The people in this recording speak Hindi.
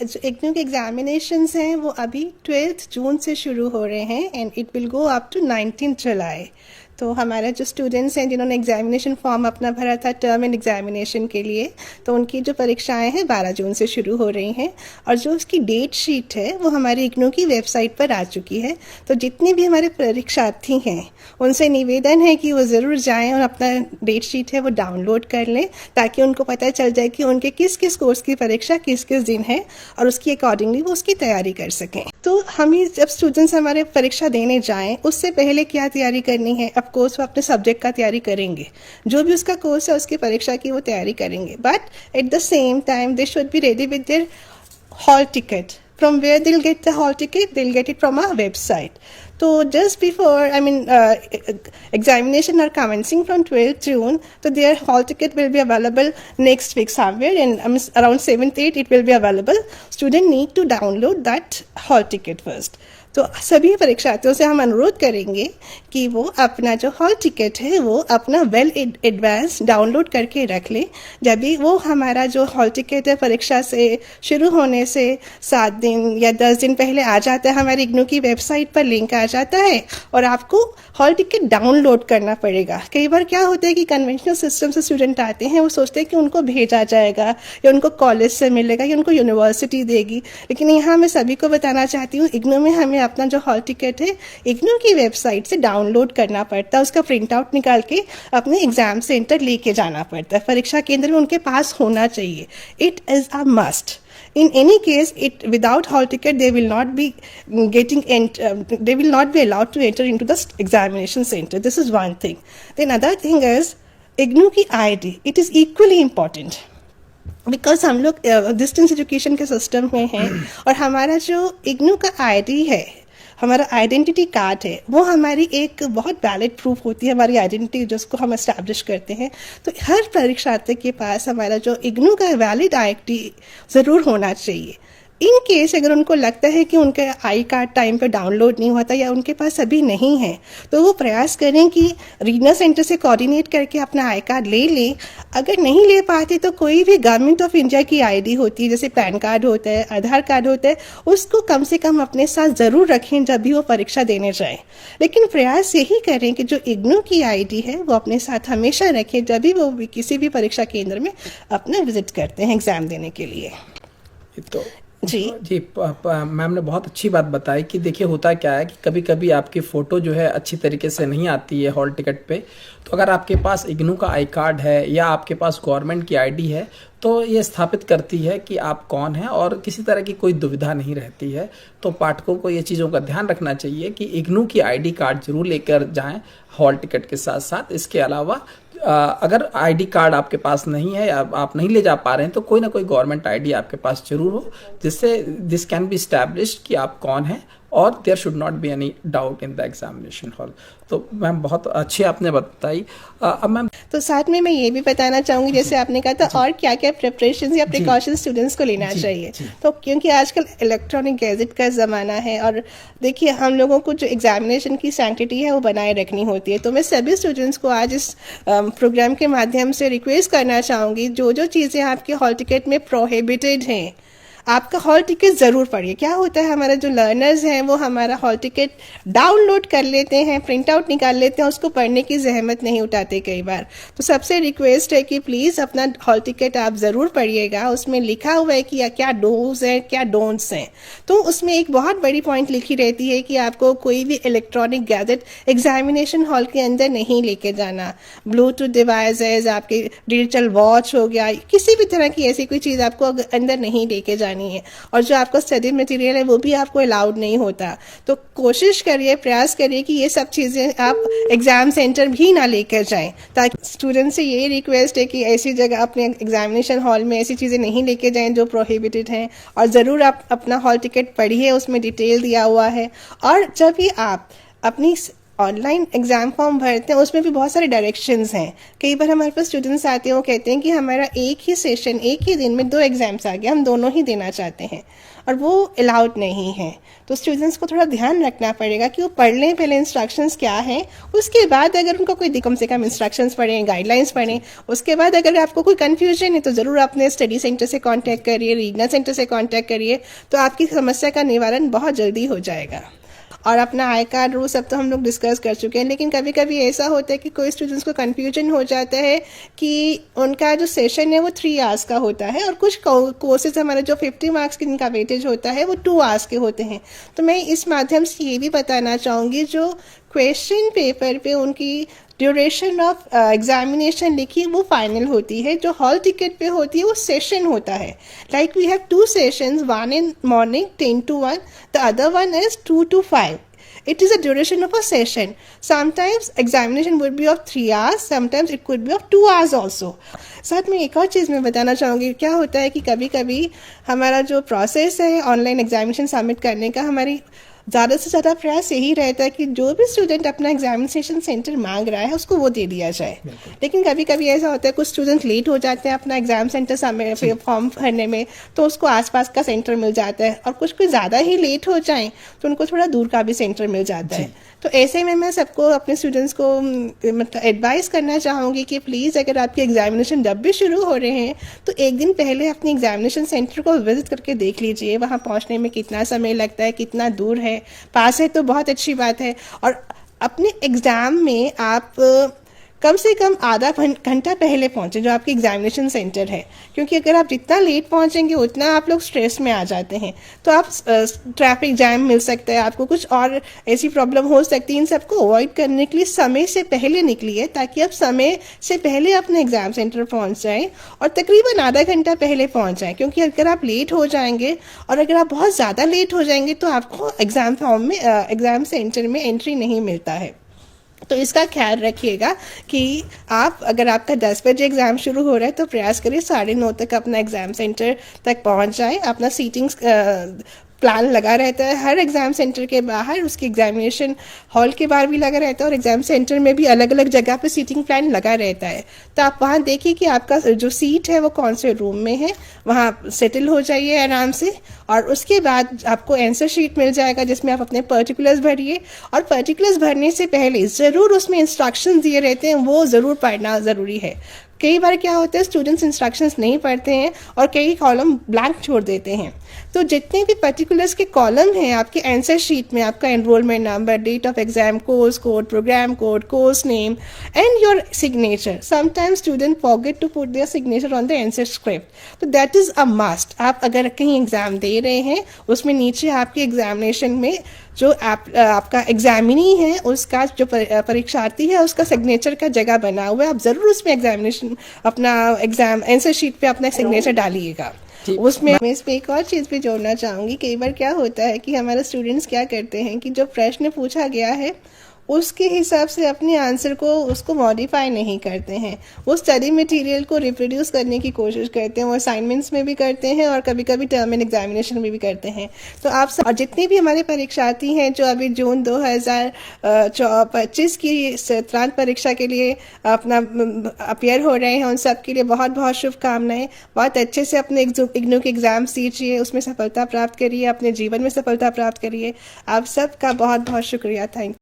जो इग्नू के एग्जामिनेशंस हैं वो अभी 12 जून से शुरू हो रहे हैं and it will go up to 19 July. तो हमारे जो स्टूडेंट्स हैं जिन्होंने एग्जामिनेशन फॉर्म अपना भरा था टर्म एंड एग्जामिनेशन के लिए, तो उनकी जो परीक्षाएं हैं 12 जून से शुरू हो रही हैं और जो उसकी डेट शीट है वो हमारी इग्नू की वेबसाइट पर आ चुकी है। तो जितने भी हमारे परीक्षार्थी हैं उनसे निवेदन है कि वो ज़रूर जाएं और अपना डेट शीट है वो डाउनलोड कर लें, ताकि उनको पता चल जाए कि उनके किस किस कोर्स की परीक्षा किस किस दिन है और उसकी अकॉर्डिंगली वो उसकी तैयारी कर सकें। तो हमें जब स्टूडेंट्स हमारे परीक्षा देने जाएं उससे पहले क्या तैयारी करनी है, ऑफ कोर्स वो अपने सब्जेक्ट का तैयारी करेंगे, जो भी उसका कोर्स है उसकी परीक्षा की वो तैयारी करेंगे, but at the same time they should be ready with their hall ticket. From where they'll get the hall ticket? They'll get it from our website. So just before, examination are commencing from 12th June, so their hall ticket will be available next week somewhere, and around 7th, 8th it will be available. Student need to download that hall ticket first. तो सभी परीक्षार्थियों से हम अनुरोध करेंगे कि वो अपना जो हॉल टिकट है वो अपना वेल एडवांस डाउनलोड करके रख लें। जब भी वो हमारा जो हॉल टिकट है परीक्षा से शुरू होने से 7 दिन या 10 दिन पहले आ जाता है, हमारी इग्नू की वेबसाइट पर लिंक आ जाता है और आपको हॉल टिकट डाउनलोड करना पड़ेगा। कई बार क्या होता है कि कन्वेंशनल सिस्टम से स्टूडेंट आते हैं, वो सोचते हैं कि उनको भेजा जाएगा या उनको कॉलेज से मिलेगा या उनको यूनिवर्सिटी देगी, लेकिन यहाँ मैं सभी को बताना चाहती हूँ इग्नू में हमें अपना जो हॉल टिकट है इग्नू की वेबसाइट से डाउनलोड करना पड़ता है, उसका प्रिंट आउट निकाल के अपने एग्जाम सेंटर लेके जाना पड़ता है, परीक्षा केंद्र में उनके पास होना चाहिए। It is a must. In any case, without hall ticket, they will not be they will not be allowed to enter into the examination center. This is one thing. Then other thing is IGNOU की ID. It is equally important. Because हम लोग डिस्टेंस एजुकेशन के सिस्टम में हैं और हमारा जो इग्नू का आईडी है, हमारा आइडेंटिटी कार्ड है, वो हमारी एक बहुत वैलिड प्रूफ होती है, हमारी आइडेंटिटी जिसको हम एस्टैब्लिश करते हैं। तो हर परीक्षार्थी के पास हमारा जो इग्नू का वैलिड आईडी ज़रूर होना चाहिए। इन केस अगर उनको लगता है कि उनका आई कार्ड टाइम पे डाउनलोड नहीं होता या उनके पास अभी नहीं है, तो वो प्रयास करें कि रीजनल सेंटर से कोऑर्डिनेट करके अपना आई कार्ड ले लें। अगर नहीं ले पाते तो कोई भी गवर्नमेंट ऑफ इंडिया की आईडी होती है, जैसे पैन कार्ड होता है, आधार कार्ड होता है, उसको कम से कम अपने साथ ज़रूर रखें जब भी वो परीक्षा देने जाएं। लेकिन प्रयास यही करें कि जो इग्नू की आईडी है वो अपने साथ हमेशा रखें जब भी वो किसी भी परीक्षा केंद्र में अपना विजिट करते हैं एग्ज़ाम देने के लिए। तो जी मैम ने बहुत अच्छी बात बताई कि देखिए होता क्या है कि कभी कभी आपकी फ़ोटो जो है अच्छी तरीके से नहीं आती है हॉल टिकट पे, तो अगर आपके पास इग्नू का आई कार्ड है या आपके पास गवर्नमेंट की आईडी है तो ये स्थापित करती है कि आप कौन हैं और किसी तरह की कोई दुविधा नहीं रहती है। तो पाठकों को ये चीज़ों का ध्यान रखना चाहिए कि इग्नू की आईडी कार्ड जरूर लेकर जाएं हॉल टिकट के साथ साथ। इसके अलावा अगर आईडी कार्ड आपके पास नहीं है या आप नहीं ले जा पा रहे हैं तो कोई ना कोई गवर्नमेंट आईडी आपके पास जरूर हो, जिससे दिस कैन बी एस्टैब्लिश्ड कि आप कौन हैं और there should not be any doubt in the examination hall. तो मैम बहुत अच्छी आपने बताई। अब मैम तो साथ में मैं ये भी बताना चाहूँगी, जैसे आपने कहा था और क्या क्या प्रिपरेशन या प्रिकॉशन स्टूडेंट्स को लेना चाहिए। तो क्योंकि आजकल इलेक्ट्रॉनिक गैजेट का ज़माना है और देखिए हम लोगों को जो एग्जामिनेशन की सैंक्टिटी है वो बनाए रखनी होती है। तो मैं सभी स्टूडेंट्स को आज इस प्रोग्राम के माध्यम से रिक्वेस्ट करना चाहूँगी, जो जो चीज़ें आपके हॉल टिकट में प्रोहिबिटेड हैं आपका हॉल टिकट ज़रूर पढ़िए। क्या होता है हमारा जो लर्नर्स हैं वो हमारा हॉल टिकट डाउनलोड कर लेते हैं, प्रिंट आउट निकाल लेते हैं, उसको पढ़ने की जहमत नहीं उठाते कई बार। तो सबसे रिक्वेस्ट है कि प्लीज़ अपना हॉल टिकट आप ज़रूर पढ़िएगा। उसमें लिखा हुआ है कि क्या डूज हैं क्या डोंट्स हैं। तो उसमें एक बहुत बड़ी पॉइंट लिखी रहती है कि आपको कोई भी इलेक्ट्रॉनिक गैजेट एग्जामिनेशन हॉल के अंदर नहीं लेके जाना। ब्लूटूथ डिवाइसेज, आपके डिजिटल वॉच हो गया, किसी भी तरह की ऐसी कोई चीज़ आपको अंदर नहीं लेके जाना है। और जो आपका स्टडी मटेरियल है वो भी आपको अलाउड नहीं होता। तो कोशिश करिए, प्रयास करिए कि ये सब चीज़ें आप एग्जाम सेंटर भी ना लेकर जाएं। ताकि स्टूडेंट से ये रिक्वेस्ट है कि ऐसी जगह अपने एग्जामिनेशन हॉल में ऐसी चीज़ें नहीं लेके जाएं जो प्रोहिबिटेड हैं। और ज़रूर आप अपना हॉल टिकट पढ़िए, उसमें डिटेल दिया हुआ है। और जब भी आप अपनी ऑनलाइन एग्ज़ाम फॉर्म भरते हैं उसमें भी बहुत सारे डायरेक्शंस हैं। कई बार हमारे पास स्टूडेंट्स आते हैं, वो कहते हैं कि हमारा एक ही सेशन एक ही दिन में 2 एग्ज़ाम्स आ गए, हम दोनों ही देना चाहते हैं। और वो अलाउड नहीं है। तो स्टूडेंट्स को थोड़ा ध्यान रखना पड़ेगा कि वो पढ़ लें पहले इंस्ट्रक्शंस क्या हैं, उसके बाद अगर उनको कोई कम से कम इंस्ट्रक्शंस पढ़ें, गाइडलाइंस पढ़ें। उसके बाद अगर आपको कोई कन्फ्यूजन है तो ज़रूर अपने स्टडी सेंटर से कांटेक्ट करिए, रीजनल सेंटर से कांटेक्ट करिए, तो आपकी समस्या का निवारण बहुत जल्दी हो जाएगा। और अपना आई कार्ड वो सब तो हम लोग डिस्कस कर चुके हैं, लेकिन कभी कभी ऐसा होता है कि कोई स्टूडेंट्स को कन्फ्यूजन हो जाता है कि उनका जो सेशन है वो 3 आवर्स का होता है और कुछ कोर्सेज हमारे जो 50 मार्क्स के इनका वेटेज होता है वो 2 आवर्स के होते हैं। तो मैं इस माध्यम से ये भी बताना चाहूँगी, जो क्वेश्चन पेपर पे उनकी ड्यूरेशन ऑफ एग्जामिनेशन लिखी वो फाइनल होती है, जो हॉल टिकट पे होती है वो सेशन होता है। Like we have 2 sessions, one in morning 10 to 1, the other one is 2 to 5. It is a duration of a session. Sometimes examination would be of 3 hours, sometimes it could be of 2 hours also. साथ में एक और चीज़ मैं बताना चाहूँगी, क्या होता है कि कभी कभी हमारा जो प्रोसेस है ऑनलाइन एग्जामिनेशन सबमिट करने का, हमारी ज़्यादा से ज़्यादा प्रयास यही रहता है कि जो भी स्टूडेंट अपना एग्जामिनेशन सेंटर मांग रहा है उसको वो दे दिया जाए। लेकिन कभी कभी ऐसा होता है कुछ स्टूडेंट लेट हो जाते हैं अपना एग्जाम सेंटर फॉर्म भरने में, तो उसको आसपास का सेंटर मिल जाता है, और कुछ ज़्यादा ही लेट हो जाएं तो उनको थोड़ा दूर का भी सेंटर मिल जाता है। तो ऐसे में मैं सबको, अपने स्टूडेंट्स को मतलब एडवाइस करना चाहूँगी कि प्लीज़ अगर आपके एग्जामिनेशन जब भी शुरू हो रहे हैं तो एक दिन पहले अपने एग्जामिनेशन सेंटर को विजिट करके देख लीजिए, वहाँ पहुँचने में कितना समय लगता है, कितना दूर है। पास है तो बहुत अच्छी बात है। और अपने एग्ज़ाम में आप कम से कम आधा घंटा पहले पहुँचे जो आपकी एग्जामिनेशन सेंटर है, क्योंकि अगर आप जितना लेट पहुँचेंगे उतना आप लोग स्ट्रेस में आ जाते हैं। तो आप ट्रैफिक जैम मिल सकता है, आपको कुछ और ऐसी प्रॉब्लम हो सकती है। इन सबको अवॉइड करने के लिए समय से पहले निकलिए, ताकि आप समय से पहले अपने एग्जाम सेंटर पहुँच जाएँ और तकरीबन आधा घंटा पहले पहुँच जाएँ। क्योंकि अगर आप लेट हो जाएंगे और अगर आप बहुत ज़्यादा लेट हो जाएंगे तो आपको एग्ज़ाम फॉर्म में एग्ज़ाम सेंटर में एंट्री नहीं मिलता है। तो इसका ख्याल रखिएगा कि आप, अगर आपका 10 बजे एग्ज़ाम शुरू हो रहा है तो प्रयास करिए 9:30 तक अपना एग्ज़ाम सेंटर तक पहुंच जाए। अपना सीटिंग प्लान लगा रहता है हर एग्ज़ाम सेंटर के बाहर, उसके एग्जामिनेशन हॉल के बाहर भी लगा रहता है, और एग्ज़ाम सेंटर में भी अलग अलग जगह पे सीटिंग प्लान लगा रहता है। तो आप वहाँ देखिए कि आपका जो सीट है वो कौन से रूम में है, वहाँ सेटल हो जाइए आराम से। और उसके बाद आपको आंसर शीट मिल जाएगा जिसमें आप अपने पर्टिकुलर्स भरिए, और पर्टिकुलर्स भरने से पहले ज़रूर उसमें इंस्ट्रक्शंस दिए रहते हैं, वो ज़रूर पढ़ना ज़रूरी है। कई बार क्या होता है स्टूडेंट्स इंस्ट्रक्शंस नहीं पढ़ते हैं और कई कॉलम ब्लैंक छोड़ देते हैं। तो जितने भी पर्टिकुलर्स के कॉलम हैं आपके आंसर शीट में, आपका enrolment number, date of exam, course code, programme code, course name and your signature. Sometimes student forget to put there signature on the answer script, तो दैट इज़ अ मस्ट। आप अगर कहीं एग्ज़ाम दे रहे हैं उसमें नीचे आपके एग्जामिनेशन में जो आपका एग्जामिनी है, उसका जो परीक्षार्थी है उसका सिग्नेचर का जगह बना हुआ है, आप ज़रूर उसमें एग्जामिनेशन अपना एग्जाम आंसर शीट पे अपना सिग्नेचर डालिएगा। उसमें मैं इसमें एक और चीज़ भी जोड़ना चाहूँगी। कई बार क्या होता है कि हमारे स्टूडेंट्स क्या करते हैं कि जो प्रश्न पूछा गया है उसके हिसाब से अपने आंसर को उसको मॉडिफाई नहीं करते हैं, वो स्टडी मटेरियल को रिप्रोड्यूस करने की कोशिश करते हैं, वो असाइनमेंट्स में भी करते हैं और कभी कभी टर्म एंड एग्जामिनेशन में भी करते हैं। तो आप सब, और जितने भी हमारे परीक्षार्थी हैं जो अभी जून 2025 की सत्रांत परीक्षा के लिए अपना अपियर हो रहे हैं, उन सब के लिए बहुत बहुत शुभकामनाएं। बहुत अच्छे से अपने इग्नू के एग्ज़ाम दीजिए, उसमें सफलता प्राप्त करिए, अपने जीवन में सफलता प्राप्त करिए। आप सबका बहुत बहुत शुक्रिया। थैंक